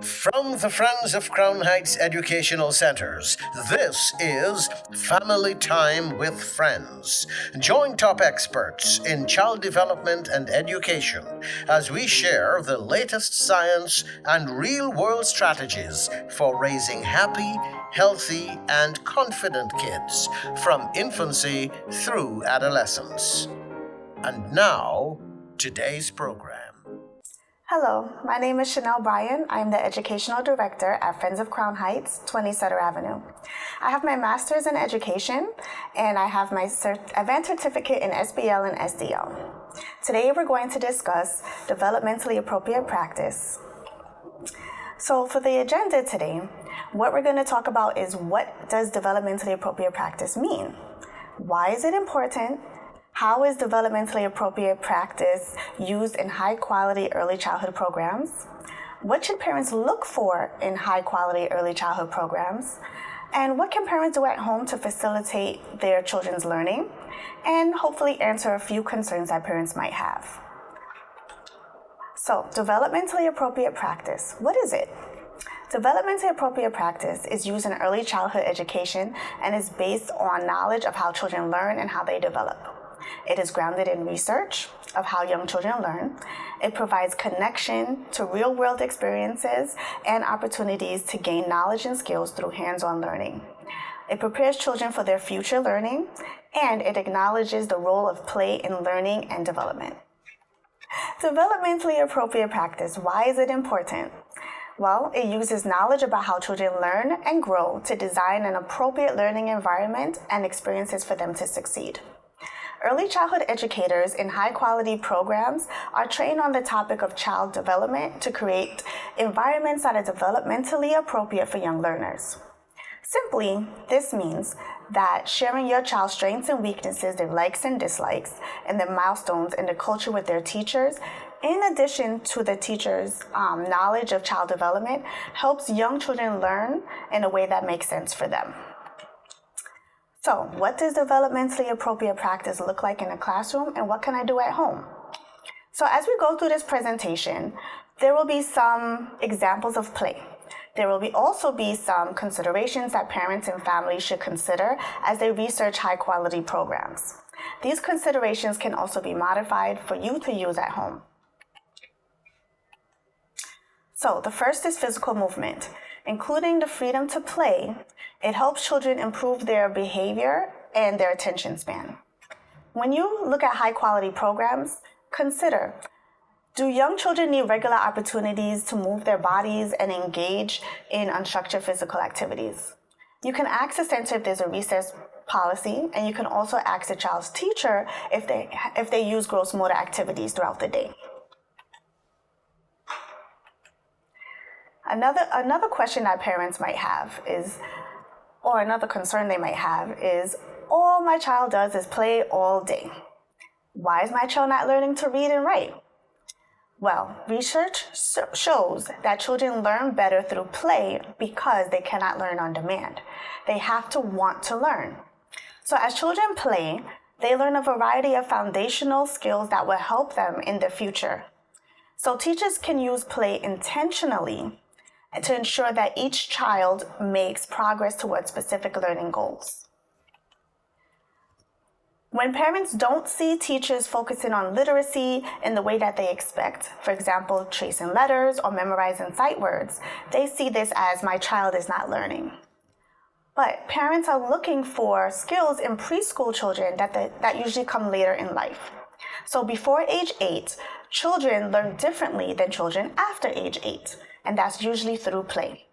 From the Friends of Crown Heights Educational Centers, this is Family Time with Friends. Join top experts in child development and education as we share the latest science and real world strategies for raising happy, healthy, and confident kids from infancy through adolescence. And now, today's program. Hello, my name is Chanell Bryan. I'm the Educational Director at Friends of Crown Heights, 20 Sutter Avenue. I have my Master's in Education, and I have my Advanced Certificate in SBL and SDL. Today we're going to discuss developmentally appropriate practice. So for the agenda today, what we're going to talk about is what does developmentally appropriate practice mean? Why is it important? How is developmentally appropriate practice used in high-quality early childhood programs? What should parents look for in high-quality early childhood programs? And what can parents do at home to facilitate their children's learning? And hopefully answer a few concerns that parents might have. So, developmentally appropriate practice, what is it? Developmentally appropriate practice is used in early childhood education and is based on knowledge of how children learn and how they develop. It is grounded in research of how young children learn. It provides connection to real-world experiences and opportunities to gain knowledge and skills through hands-on learning. It prepares children for their future learning, and it acknowledges the role of play in learning and development. Developmentally appropriate practice, why is it important? Well, it uses knowledge about how children learn and grow to design an appropriate learning environment and experiences for them to succeed. Early childhood educators in high-quality programs are trained on the topic of child development to create environments that are developmentally appropriate for young learners. Simply, this means that sharing your child's strengths and weaknesses, their likes and dislikes, and their milestones in the culture with their teachers, in addition to the teacher's knowledge of child development, helps young children learn in a way that makes sense for them. So, what does developmentally appropriate practice look like in a classroom, and what can I do at home? So as we go through this presentation, there will be some examples of play. There will also be some considerations that parents and families should consider as they research high-quality programs. These considerations can also be modified for you to use at home. So the first is physical movement. Including the freedom to play, it helps children improve their behavior and their attention span. When you look at high-quality programs, consider, do young children need regular opportunities to move their bodies and engage in unstructured physical activities? You can ask the center if there's a recess policy, and you can also ask the child's teacher if they use gross motor activities throughout the day. Another question that parents might have is, or another concern they might have is, all my child does is play all day. Why is my child not learning to read and write? Well, research shows that children learn better through play because they cannot learn on demand. They have to want to learn. So as children play, they learn a variety of foundational skills that will help them in the future. So teachers can use play intentionally to ensure that each child makes progress towards specific learning goals. When parents don't see teachers focusing on literacy in the way that they expect, for example, tracing letters or memorizing sight words, they see this as my child is not learning. But parents are looking for skills in preschool children that usually come later in life. So before age 8, children learn differently than children after age 8. And that's usually through play.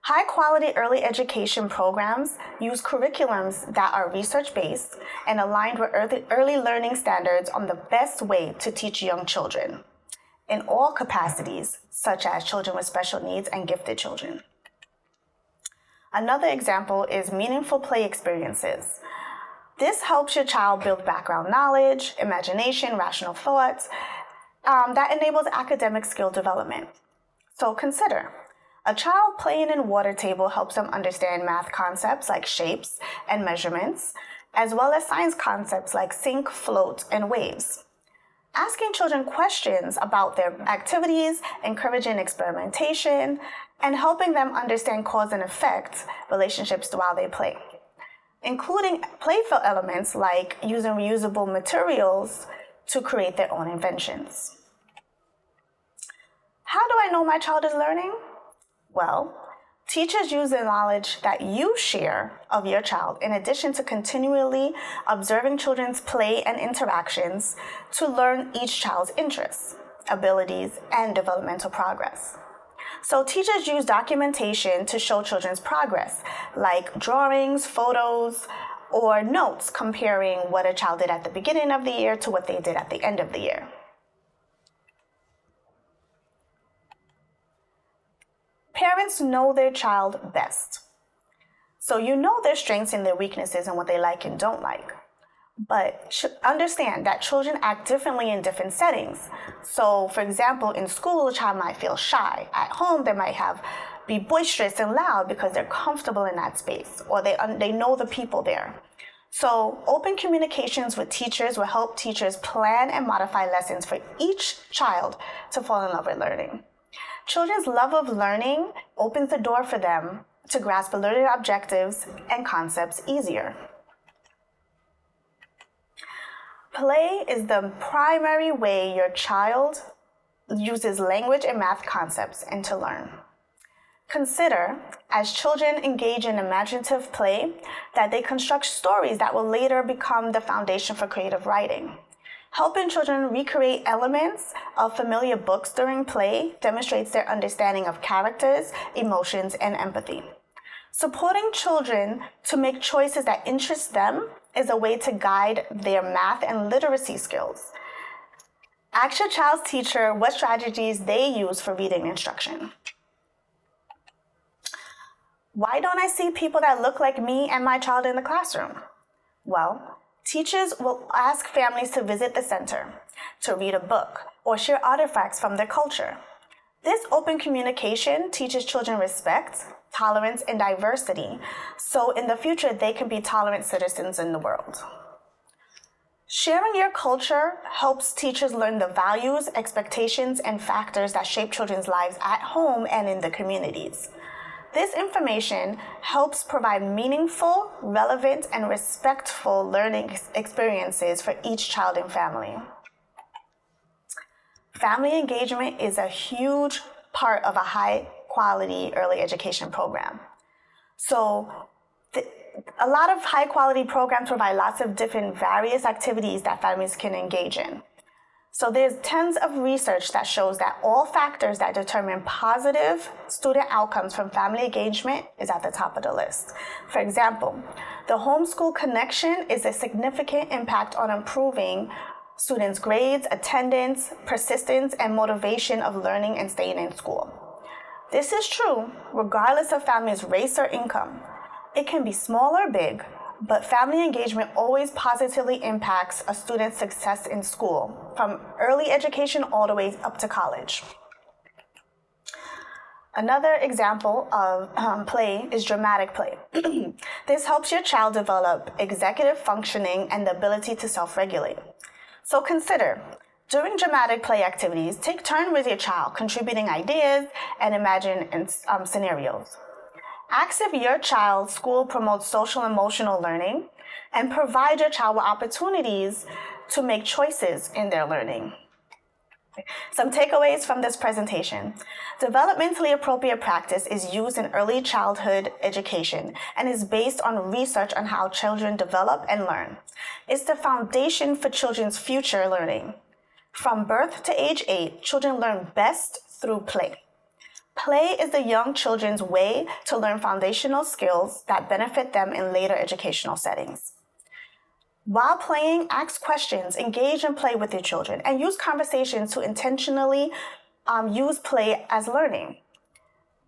High-quality early education programs use curriculums that are research-based and aligned with early learning standards on the best way to teach young children in all capacities, such as children with special needs and gifted children. Another example is meaningful play experiences. This helps your child build background knowledge, imagination, rational thoughts, that enables academic skill development. So consider, a child playing in water table helps them understand math concepts like shapes and measurements, as well as science concepts like sink, float, and waves. asking children questions about their activities, encouraging experimentation, and helping them understand cause and effect relationships while they play, including playful elements like using reusable materials to create their own inventions. How do I know my child is learning? Well, teachers use the knowledge that you share of your child in addition to continually observing children's play and interactions to learn each child's interests, abilities, and developmental progress. So teachers use documentation to show children's progress, like drawings, photos, or notes comparing what a child did at the beginning of the year to what they did at the end of the year. Parents know their child best. So you know their strengths and their weaknesses and what they like and don't like. But understand that children act differently in different settings. So, for example, in school, a child might feel shy. At home, they might be boisterous and loud because they're comfortable in that space, or they know the people there. So, open communications with teachers will help teachers plan and modify lessons for each child to fall in love with learning. Children's love of learning opens the door for them to grasp learning objectives and concepts easier. Play is the primary way your child uses language and math concepts and to learn. Consider, as children engage in imaginative play, that they construct stories that will later become the foundation for creative writing. Helping children recreate elements of familiar books during play demonstrates their understanding of characters, emotions, and empathy. Supporting children to make choices that interest them is a way to guide their math and literacy skills. Ask your child's teacher what strategies they use for reading instruction. Why don't I see people that look like me and my child in the classroom? Well, teachers will ask families to visit the center, to read a book, or share artifacts from their culture. This open communication teaches children respect, tolerance, and diversity, so in the future they can be tolerant citizens in the world. Sharing your culture helps teachers learn the values, expectations, and factors that shape children's lives at home and in the communities. This information helps provide meaningful, relevant, and respectful learning experiences for each child and family. Family engagement is a huge part of a high-quality early education program. So a lot of high-quality programs provide lots of different various activities that families can engage in. So there's tons of research that shows that all factors that determine positive student outcomes from family engagement is at the top of the list. For example, the homeschool connection is a significant impact on improving students' grades, attendance, persistence, and motivation of learning and staying in school. This is true regardless of family's race or income. It can be small or big, but family engagement always positively impacts a student's success in school, from early education all the way up to college. Another example of play is dramatic play. This helps your child develop executive functioning and the ability to self-regulate. So consider, during dramatic play activities, take turns with your child, contributing ideas and imagine scenarios. Ask if your child's school promotes social and emotional learning, and provide your child with opportunities to make choices in their learning. Some takeaways from this presentation. Developmentally appropriate practice is used in early childhood education and is based on research on how children develop and learn. It's the foundation for children's future learning. From birth to age 8, children learn best through play. Play is the young children's way to learn foundational skills that benefit them in later educational settings. While playing, ask questions, engage and play with your children, and use conversations to intentionally use play as learning.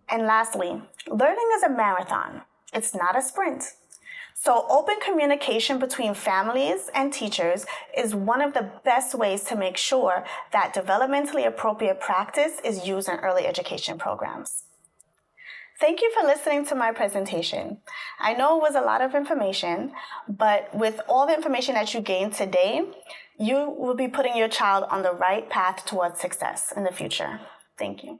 And lastly, learning is a marathon. It's not a sprint. So open communication between families and teachers is one of the best ways to make sure that developmentally appropriate practice is used in early education programs. Thank you for listening to my presentation. I know it was a lot of information, but with all the information that you gained today, you will be putting your child on the right path towards success in the future. Thank you.